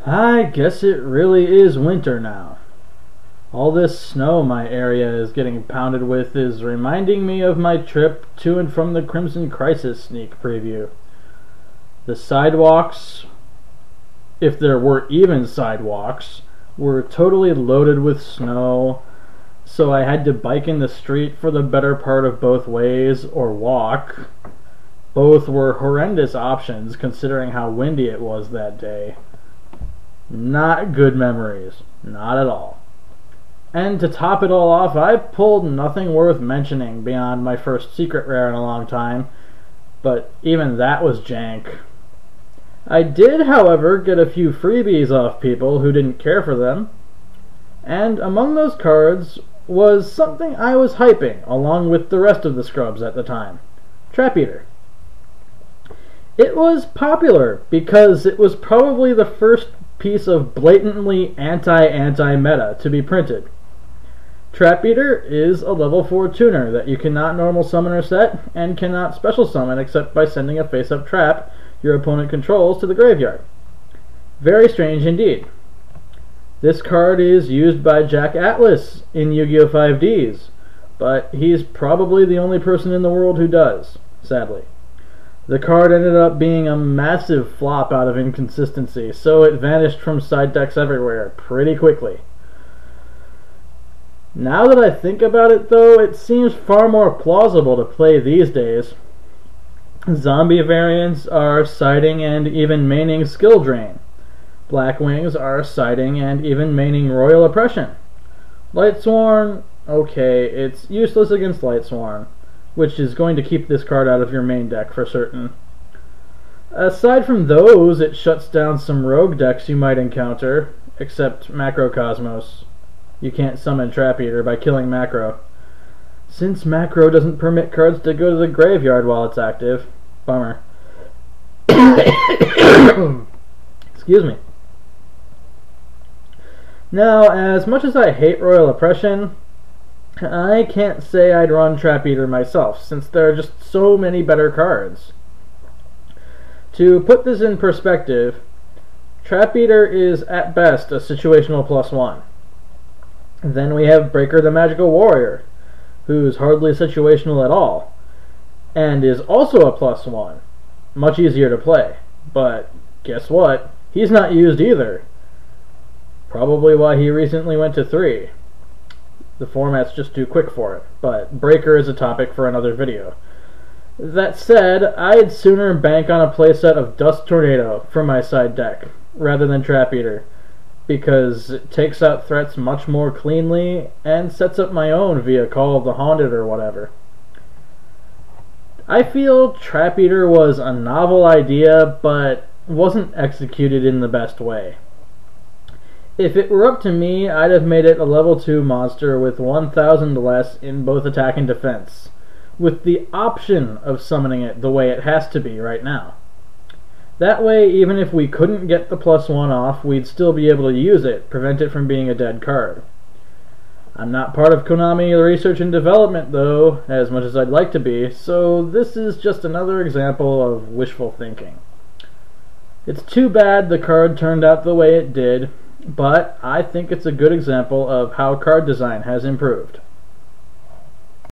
I guess it really is winter now. All this snow my area is getting pounded with is reminding me of my trip to and from the Crimson Crisis sneak preview. The sidewalks, if there were even sidewalks, were totally loaded with snow, so I had to bike in the street for the better part of both ways or walk. Both were horrendous options considering how windy it was that day. Not good memories. Not at all. And to top it all off, I pulled nothing worth mentioning beyond my first secret rare in a long time, but even that was jank. I did, however, get a few freebies off people who didn't care for them, and among those cards was something I was hyping along with the rest of the scrubs at the time. Trap Eater. It was popular because it was probably the first piece of blatantly anti-meta to be printed. Trap Eater is a level 4 tuner that you cannot normal summon or set, and cannot special summon except by sending a face-up trap your opponent controls to the graveyard. Very strange indeed. This card is used by Jack Atlas in Yu-Gi-Oh! 5Ds, but he's probably the only person in the world who does, sadly. The card ended up being a massive flop out of inconsistency, so it vanished from side decks everywhere pretty quickly. Now that I think about it though, it seems far more plausible to play these days. Zombie variants are siding and even maining Skill Drain. Black Wings are siding and even maining Royal Oppression. Lightsworn, okay, it's useless against Lightsworn, which is going to keep this card out of your main deck for certain. Aside from those, it shuts down some rogue decks you might encounter, except Macrocosmos. You can't summon Trap Eater by killing Macro, since Macro doesn't permit cards to go to the graveyard while it's active. Bummer. Excuse me. Now, as much as I hate Royal Oppression, I can't say I'd run Trap Eater myself, since there are just so many better cards. To put this in perspective, Trap Eater is at best a situational +1. Then we have Breaker the Magical Warrior, who's hardly situational at all, and is also a +1. Much easier to play. But guess what? He's not used either. Probably why he recently went to 3. The format's just too quick for it, but Breaker is a topic for another video. That said, I'd sooner bank on a playset of Dust Tornado for my side deck, rather than Trap Eater, because it takes out threats much more cleanly and sets up my own via Call of the Haunted or whatever. I feel Trap Eater was a novel idea, but wasn't executed in the best way. If it were up to me, I'd have made it a level 2 monster with 1,000 less in both attack and defense, with the option of summoning it the way it has to be right now. That way, even if we couldn't get the +1 off, we'd still be able to use it, prevent it from being a dead card. I'm not part of Konami Research and Development though, as much as I'd like to be, so this is just another example of wishful thinking. It's too bad the card turned out the way it did, but I think it's a good example of how card design has improved.